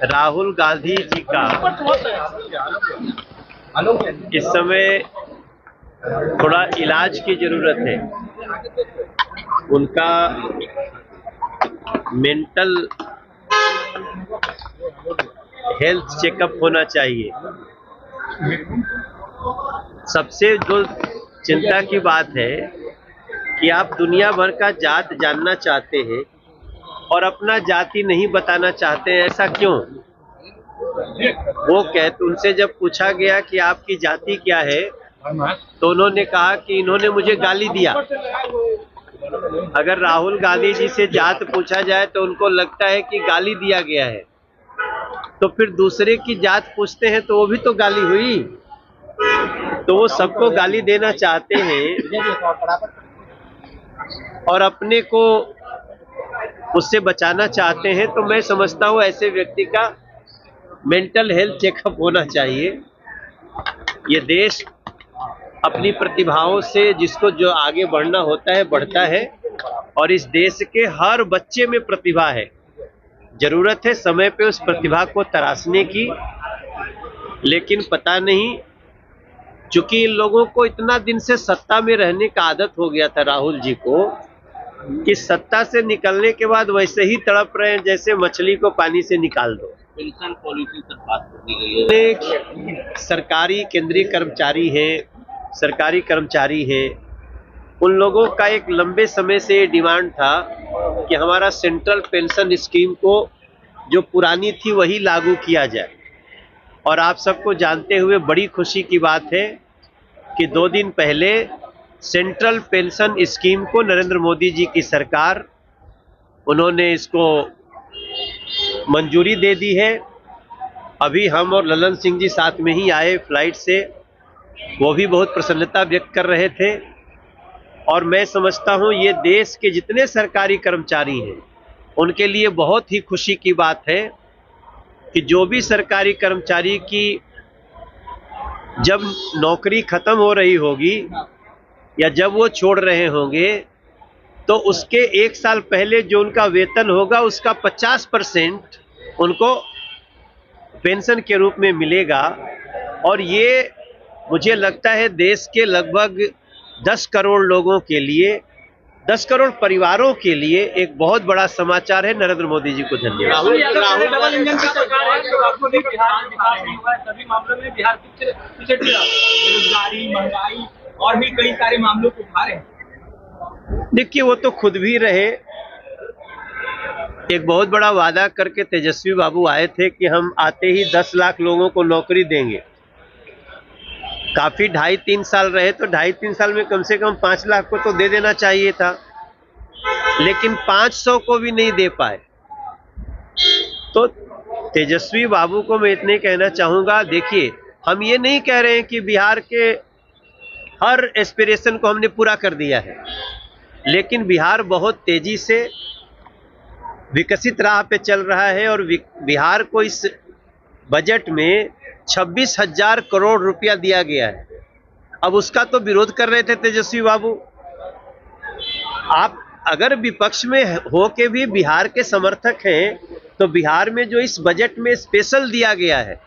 राहुल गांधी जी का इस समय थोड़ा इलाज की जरूरत है। उनका मेंटल हेल्थ चेकअप होना चाहिए। सबसे जो चिंता की बात है कि आप दुनिया भर का जात जानना चाहते हैं और अपना जाति नहीं बताना चाहते हैं, ऐसा क्यों? वो कहते, उनसे जब पूछा गया कि आपकी जाति क्या है तो उन्होंने कहा कि इन्होंने मुझे गाली दिया। अगर राहुल गांधी जी से जात पूछा जाए तो उनको लगता है कि गाली दिया गया है, तो फिर दूसरे की जात पूछते हैं तो वो भी तो गाली हुई। तो वो सबको गाली देना चाहते हैं और अपने को उससे बचाना चाहते हैं। तो मैं समझता हूँ ऐसे व्यक्ति का मेंटल हेल्थ चेकअप होना चाहिए। ये देश अपनी प्रतिभाओं से जिसको जो आगे बढ़ना होता है बढ़ता है, और इस देश के हर बच्चे में प्रतिभा है। जरूरत है समय पे उस प्रतिभा को तराशने की, लेकिन पता नहीं, चूंकि इन लोगों को इतना दिन से सत्ता में रहने का आदत हो गया था राहुल जी को, कि सत्ता से निकलने के बाद वैसे ही तड़प रहे हैं जैसे मछली को पानी से निकाल दो। पेंशन पॉलिसी पर बात करनी गई है। सरकारी केंद्रीय कर्मचारी हैं, सरकारी कर्मचारी हैं, उन लोगों का एक लंबे समय से डिमांड था कि हमारा सेंट्रल पेंशन स्कीम को जो पुरानी थी वही लागू किया जाए। और आप सबको जानते हुए बड़ी खुशी की बात है कि 2 दिन पहले सेंट्रल पेंशन स्कीम को नरेंद्र मोदी जी की सरकार, उन्होंने इसको मंजूरी दे दी है। अभी हम और ललन सिंह जी साथ में ही आए फ्लाइट से, वो भी बहुत प्रसन्नता व्यक्त कर रहे थे। और मैं समझता हूँ ये देश के जितने सरकारी कर्मचारी हैं उनके लिए बहुत ही खुशी की बात है कि जो भी सरकारी कर्मचारी की जब नौकरी खत्म हो रही होगी या जब वो छोड़ रहे होंगे तो उसके 1 साल पहले जो उनका वेतन होगा उसका 50% उनको पेंशन के रूप में मिलेगा। और ये मुझे लगता है देश के लगभग 10 करोड़ लोगों के लिए, 10 करोड़ परिवारों के लिए एक बहुत बड़ा समाचार है। नरेंद्र मोदी जी को धन्यवाद। डबल इंजन की सरकार है, तो आपको भी बिहार विकास नहीं हुआ है, सभी मामलों में बिहार पिछड़ गया। बेरोजगारी, महंगाई और भी कई सारे मामलों को उठा रहे हैं। देखिए, वो तो खुद भी रहे। एक बहुत बड़ा वादा करके तेजस्वी बाबू आए थे कि हम आते ही 10 लाख लोगों को नौकरी देंगे। काफी 2.5-3 साल रहे, तो 2.5-3 साल में कम से कम 5 लाख को तो दे देना चाहिए था, लेकिन 500 को भी नहीं दे पाए। तो तेजस्वी बाबू को मैं इतने कहना चाहूंगा, देखिए हम ये नहीं कह रहे हैं कि बिहार के हर एस्पिरेशन को हमने पूरा कर दिया है, लेकिन बिहार बहुत तेजी से विकसित राह पे चल रहा है। और बिहार को इस बजट में 26,000 करोड़ रुपया दिया गया है। अब उसका तो विरोध कर रहे थे तेजस्वी बाबू। आप अगर विपक्ष में हो के भी बिहार के समर्थक हैं, तो बिहार में जो इस बजट में स्पेशल दिया गया है,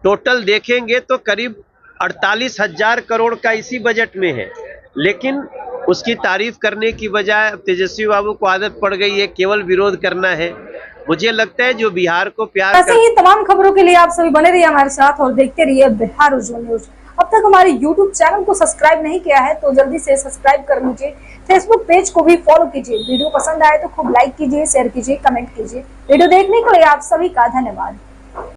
टोटल देखेंगे तो करीब 48,000 करोड़ का इसी बजट में है। लेकिन उसकी तारीफ करने की बजाय तेजस्वी बाबू को आदत पड़ गई है केवल विरोध करना है। मुझे लगता है जो बिहार को प्यार ऐसे ही तमाम खबरों के लिए आप सभी बने रहिए हमारे साथ और देखते रहिए बिहार उज्जवल न्यूज। अब तक हमारे YouTube चैनल को सब्सक्राइब नहीं किया है तो जल्दी से सब्सक्राइब कर लीजिए। फेसबुक पेज को भी फॉलो कीजिए। वीडियो पसंद आए तो खूब लाइक कीजिए, शेयर कीजिए, कमेंट कीजिए। वीडियो देखने के लिए आप सभी का धन्यवाद।